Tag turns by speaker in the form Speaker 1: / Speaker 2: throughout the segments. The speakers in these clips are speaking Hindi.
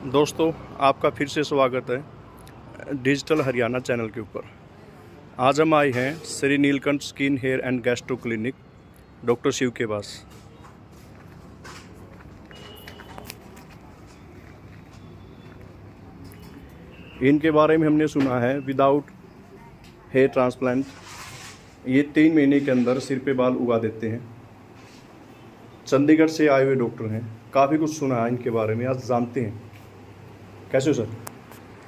Speaker 1: दोस्तों, आपका फिर से स्वागत है डिजिटल हरियाणा चैनल के ऊपर। आज हम आए हैं Shri Neelkanth skin hair and gastro clinic doctor Shiv के पास। इनके बारे में हमने सुना है विदाउट हेयर ट्रांसप्लांट ये 3 महीने के अंदर सिर पे बाल उगा देते हैं। चंडीगढ़ से आए हुए डॉक्टर हैं, काफ़ी कुछ सुना है इनके बारे में, आज जानते हैं। कैसे हो सर?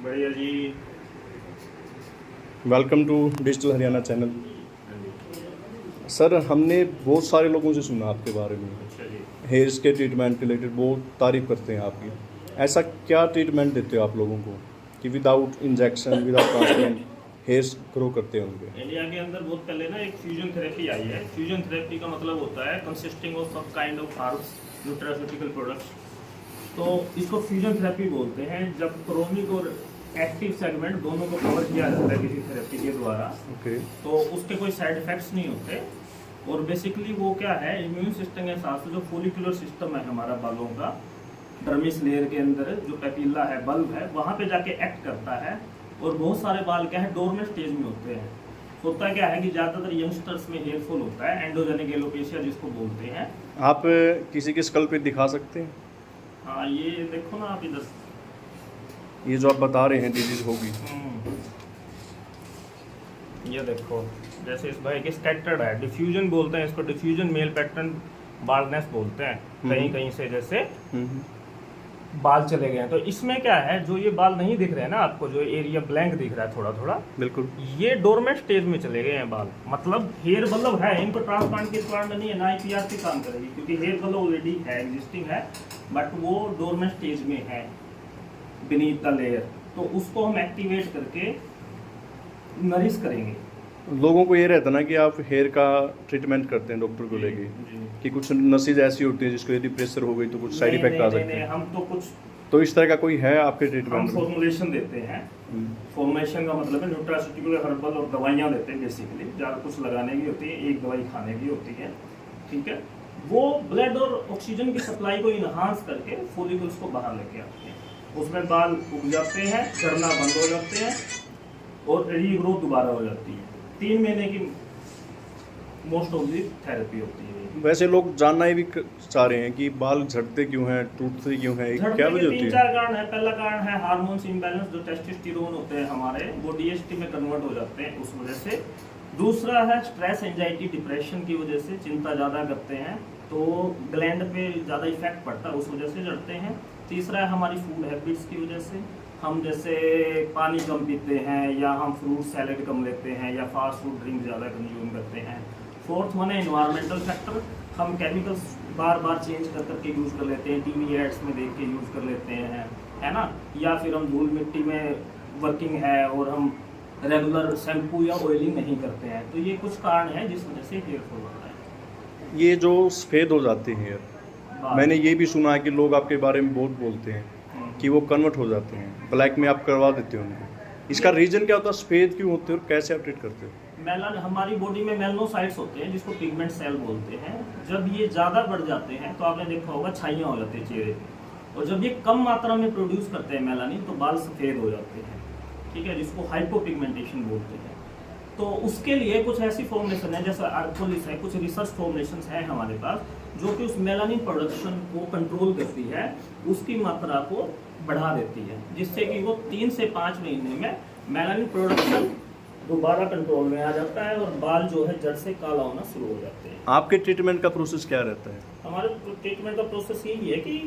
Speaker 2: बढ़िया जी।
Speaker 1: Welcome to digital Haryana channel. Sir, हमने बहुत सारे लोगों से सुना आपके बारे में,
Speaker 2: अच्छा जी।
Speaker 1: हेयर्स के ट्रीटमेंट के रिलेटेड बहुत तारीफ करते हैं आपकी। ऐसा क्या ट्रीटमेंट देते हो आप लोगों को कि without injection without transplant hairs grow करते हैं उनके?
Speaker 2: इंडिया के अंदर बहुत पहले ना एक फ्यूजन थेरेपी आई है। फ्यूजन थेरेपी का मतलब होता है कंसिस्टिंग ऑफ सब kind of herbs, nutraceutical products. तो इसको फ्यूजन थेरेपी बोलते हैं, जब क्रोनिक और एक्टिव सेगमेंट दोनों को कवर किया जाता है किसी थेरेपी के द्वारा।
Speaker 1: ओके।
Speaker 2: तो उसके कोई साइड इफेक्ट्स नहीं होते। और बेसिकली वो क्या है, इम्यून सिस्टम के साथ जो फोलिकुलर सिस्टम है हमारा बालों का, डर्मिस लेयर के अंदर जो पेपिला है, बल्ब है, वहाँ पे जाके एक्ट करता है। और बहुत सारे बाल क्या है, डोरमेंट स्टेज में होते हैं। होता क्या है कि ज़्यादातर यंगस्टर्स में हेयर फॉल होता है, एंडोजेनिक एलोपेशिया जिसको बोलते हैं।
Speaker 1: आप किसी के स्कल पे दिखा सकते हैं?
Speaker 2: हाँ, ये देखो ना आप इधर,
Speaker 1: ये जो आप बता रहे हैं डिजीज होगी,
Speaker 2: ये देखो, जैसे इस भाई के स्कैटर्ड है, डिफ्यूजन बोलते हैं इसको, डिफ्यूजन मेल पैटर्न बाल्डनेस बोलते हैं। कहीं कहीं से जैसे बाल चले गए हैं। तो इसमें क्या है, जो ये बाल नहीं दिख रहे हैं ना आपको, जो एरिया ब्लैंक दिख रहा है थोड़ा थोड़ा,
Speaker 1: बिल्कुल,
Speaker 2: ये डोरमेंट स्टेज में चले गए हैं बाल। मतलब हेयर बल्ब है, इनको ट्रांसप्लांट की रिक्वायरमेंट नहीं है, ना IPR काम करेगी, क्योंकि हेयर बल्ब ऑलरेडी है, एग्जिस्टिंग है, बट वो डोरमेंट स्टेज में है बीनीथ द लेयर। तो उसको हम एक्टिवेट करके नरिश करेंगे।
Speaker 1: लोगों को ये रहता ना कि आप हेयर का ट्रीटमेंट करते हैं डॉक्टर को लेके, कि कुछ नसेज ऐसी होती है जिसको यदि प्रेशर हो गई तो कुछ साइड इफेक्ट आ सकते हैं।
Speaker 2: हम तो कुछ,
Speaker 1: तो इस तरह का कोई है आपके
Speaker 2: हम
Speaker 1: ट्रीटमेंट में?
Speaker 2: फॉर्मुलेशन देते हैं। फॉर्मुलेशन का मतलब है न्यूट्रास्यूटिकल हर्बल और दवाइयाँ देते हैं। बेसिकली ज़्यादा कुछ लगाने की होती है, एक दवाई खाने की होती है, ठीक है। वो ब्लड और ऑक्सीजन की सप्लाई को इन्हांस करके फॉलिकल्स को बाहर लेके आते हैं। उसमें बाल उग जाते हैं, झड़ना बंद हो जाते हैं और रीग्रोथ दोबारा हो जाती है। 3 महीने की मोस्ट ऑफ दी थेरेपी होती है।
Speaker 1: वैसे लोग जानना ही भी चाह रहे हैं कि बाल झड़ते क्यों हैं, टूटते क्यों हैं, क्या वजह होती है?
Speaker 2: 3-4 कारण है। पहला कारण है हार्मोन्स इम्बैलेंस, जो टेस्टोस्टेरोन होते हैं हमारे, वो DHT में कन्वर्ट हो जाते हैं उस वजह से। दूसरा है स्ट्रेस, एंजाइटी, डिप्रेशन की वजह से, चिंता ज़्यादा करते हैं तो ग्लैंड पे ज़्यादा इफेक्ट पड़ता है, उस वजह से झड़ते हैं। तीसरा है हमारी फूड हैबिट्स की वजह से, हम जैसे पानी कम पीते हैं, या हम फ्रूट सैलेड कम लेते हैं, या फास्ट फूड ड्रिंक ज़्यादा कंज्यूम करते हैं। फोर्थ वन है इन्वायरमेंटल फैक्टर, हम केमिकल्स बार बार चेंज कर करके यूज़ कर लेते हैं, टीवी एड्स में देख के यूज़ कर लेते हैं, है ना। या फिर हम धूल मिट्टी में वर्किंग है और हम रेगुलर शैम्पू या ऑयलिंग नहीं करते हैं। तो ये कुछ कारण है जिस वजह से हेयर फॉल होता है।
Speaker 1: ये जो सफ़ेद हो जाते हैं हेयर, मैंने ये भी सुना है कि लोग आपके बारे में बहुत बोलते हैं कि वो कन्वर्ट हो जाते हैं, ब्लैक में आप करवा देते हो उनको। इसका रीज़न क्या होता है, सफ़ेद क्यों होते हैं और कैसे आप ट्रीट करते हो?
Speaker 2: मेलान, हमारी बॉडी में मेलनोसाइट्स होते हैं जिसको पिगमेंट सेल बोलते हैं। जब ये ज़्यादा बढ़ जाते हैं तो आपने देखा होगा छाइयाँ हो जाती है चेहरे पे, और जब ये कम मात्रा में प्रोड्यूस करते हैं मेलानिन तो बाल सफ़ेद हो जाते हैं, ठीक है, जिसको हाइपोपिगमेंटेशन बोलते हैं। तो उसके लिए कुछ ऐसी फॉर्मुलेशन है, जैसे आर्थोलिस है, कुछ रिसर्च फॉर्मुलेशन है हमारे पास, जो कि उस मेलानिन प्रोडक्शन को कंट्रोल करती है, उसकी मात्रा को बढ़ा देती है, जिससे कि वो 3 से 5 महीने में मेलानिन प्रोडक्शन दोबारा कंट्रोल में आ जाता है और बाल जो है जड़ से काला होना शुरू हो जाते हैं।
Speaker 1: आपके ट्रीटमेंट का प्रोसेस क्या रहता है?
Speaker 2: हमारे ट्रीटमेंट का प्रोसेस यही है कि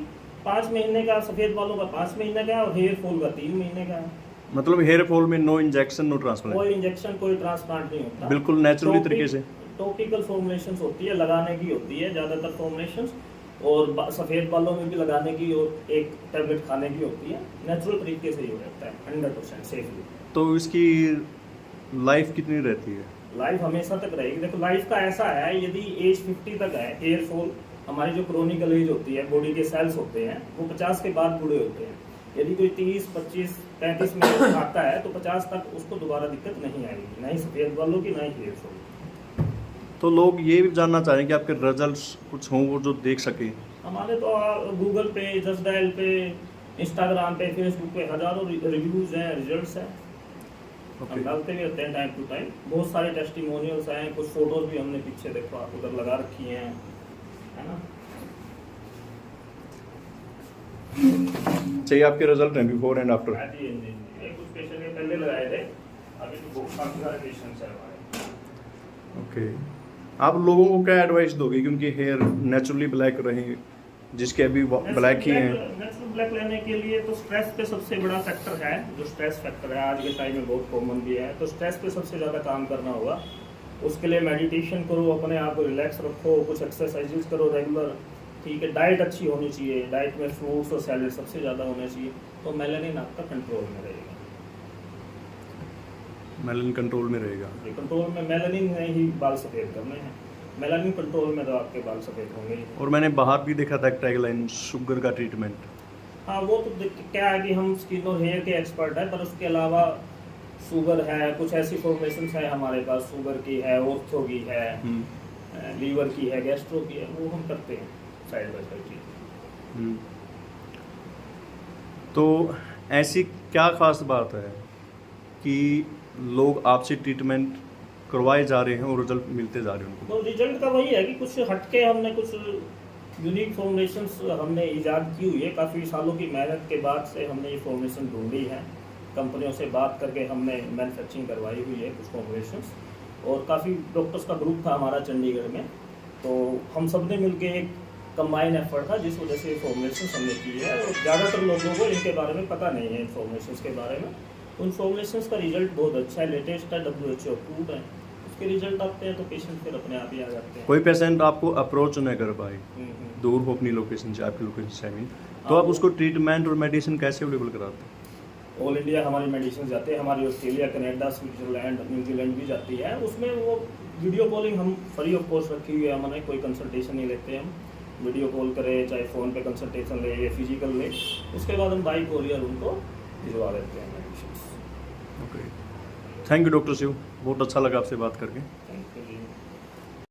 Speaker 2: 5 महीने का, सफ़ेद बालों का 5 महीने का, और हेयर फॉल का 3 महीने का है।
Speaker 1: मतलब हेयर फॉल में नो इंजेक्शन, नो ट्रांसप्लांट?
Speaker 2: कोई इंजेक्शन, कोई ट्रांसप्लांट नहीं होता,
Speaker 1: बिल्कुल नेचुरली तरीके से।
Speaker 2: टॉपिकल फॉर्मुलेशंस होती है, लगाने की होती है ज़्यादातर फॉर्मुलेशंस, और सफ़ेद बालों में भी लगाने की और एक टैबलेट खाने की होती है। नेचुरल तरीके से ही हो जाता है, 100% सेफली।
Speaker 1: तो इसकी लाइफ कितनी रहती है?
Speaker 2: लाइफ हमेशा तक रहेगी। देखो, लाइफ का ऐसा है, यदि एज 50 तक है, हेयर फॉल हमारी जो क्रोनिकल एज होती है, बॉडी के सेल्स होते हैं वो 50 के बाद बूढ़े होते हैं। यदि कोई 30, 25, 35 में आता है तो 50 तक उसको दोबारा दिक्कत नहीं आएगी, ना ही सफ़ेद बालों की, ना ही हेयर फॉल।
Speaker 1: तो लोग ये भी जानना चाह रहे हैं कि आपके रिजल्ट्स कुछ हों वो जो देख सके।
Speaker 2: हमारे तो गूगल पे, जस्ट डायल पे, इंस्टाग्राम पे फेसबुक पे हज़ारों रिव्यूज़ हैं, रिजल्ट्स हैं, हम
Speaker 1: ओके।
Speaker 2: डालते भी रहते हैं टाइम टू टाइम। बहुत सारे टेस्टिमोनियल्स हैं, कुछ फोटोज़ भी हमने पीछे देखो आप उधर लगा रखी हैं, है ना।
Speaker 1: चाहिए आपके रिजल्ट हैं बिफोर एंड आफ्टर।
Speaker 2: हाँ जी, हाँ जी, ये कुछ पेशेंट के पहले लगाए थे, अभी तो बहुत काफ़ी सारे पेशेंट्स हैं हमारे।
Speaker 1: ओके। आप लोगों को क्या एडवाइस दोगे क्योंकि हेयर नेचुरली ब्लैक रहे, जिसके अभी ब्लैक ही हैं?
Speaker 2: नेचुरल ब्लैक लेने के लिए तो स्ट्रेस पे सबसे बड़ा फैक्टर है, जो स्ट्रेस फैक्टर है आज के टाइम में बहुत कॉमन भी है, तो स्ट्रेस पे सबसे ज़्यादा काम करना होगा। उसके लिए मेडिटेशन करो, अपने आप को रिलैक्स रखो, कुछ एक्सरसाइजेज करो रेगुलर, ठीक है। डाइट अच्छी होनी चाहिए, डाइट में फ्रूट्स और सैलड सबसे ज़्यादा होने चाहिए, तो मेलानिन आपका कंट्रोल में रहेगा।
Speaker 1: मेलानिन कंट्रोल में रहेगा।
Speaker 2: कंट्रोल में मेलानिन है ही बाल सफ़ेद करने हैं, मेलानिन कंट्रोल में तो आपके बाल सफ़ेद होंगे ही।
Speaker 1: और मैंने बाहर भी देखा था एक टैगलाइन, शुगर का ट्रीटमेंट।
Speaker 2: हाँ, वो तो क्या है कि हम स्किन और हेयर के एक्सपर्ट हैं, पर उसके अलावा शुगर है, कुछ ऐसी फॉर्मेशंस है हमारे पास, शुगर की है, ऑर्थो की है, लीवर की है, गैस्ट्रो की है, वो हम करते हैं साइड बाय साइड चीज़।
Speaker 1: तो ऐसी क्या खास बात है कि लोग आपसे ट्रीटमेंट करवाए जा रहे हैं और रिजल्ट मिलते जा रहे हैं उनको?
Speaker 2: तो रिजल्ट का वही है कि कुछ हटके हमने कुछ यूनिक फॉर्मेशंस हमने ईजाद की हुई है, काफ़ी सालों की मेहनत के बाद से हमने ये फॉर्मेशन ढूंढी है, कंपनियों से बात करके हमने मैन्युफैक्चरिंग करवाई हुई है कुछ फॉर्मेशंस, और काफ़ी डॉक्टर्स का ग्रुप था हमारा चंडीगढ़ में, तो हम सब ने मिलकर एक कंबाइन एफर्ट था, जिस वजह से ये फॉर्मेशंस हमने की है। और ज़्यादातर लोगों को इनके बारे में पता नहीं है, इन फॉर्मेशंस के बारे में। उन फॉर्मेशंस का रिजल्ट बहुत अच्छा है, लेटेस्ट है, WHO अप्रूव्ड है, उसके रिजल्ट आते हैं तो पेशेंट फिर अपने आप ही आ जाते हैं।
Speaker 1: कोई पेशेंट आपको अप्रोच न कर पाए, दूर हो अपनी लोकेशन से, आपकी लोकेशन से, तो
Speaker 2: हाँ,
Speaker 1: आप उसको ट्रीटमेंट और मेडिसिन कैसे अवेलेबल कराते हैं?
Speaker 2: ऑल इंडिया हमारी मेडिसिन जाती है, हमारी ऑस्ट्रेलिया, कनाडा, स्विट्जरलैंड, न्यूजीलैंड भी जाती है। उसमें वो वीडियो कॉलिंग हम फ्री ऑफ कॉस्ट रखी हुई है, हमने कोई कंसल्टेशन नहीं लेते हम। वीडियो कॉल करें, चाहे फ़ोन पे कंसल्टेशन ले या फिजिकल ले, उसके बाद हम बाई कोरियर उनको भिजवा देते हैं medicine.
Speaker 1: Okay, thank you doctor Shiv, बहुत अच्छा लगा आपसे बात करके।
Speaker 2: Thank you ji.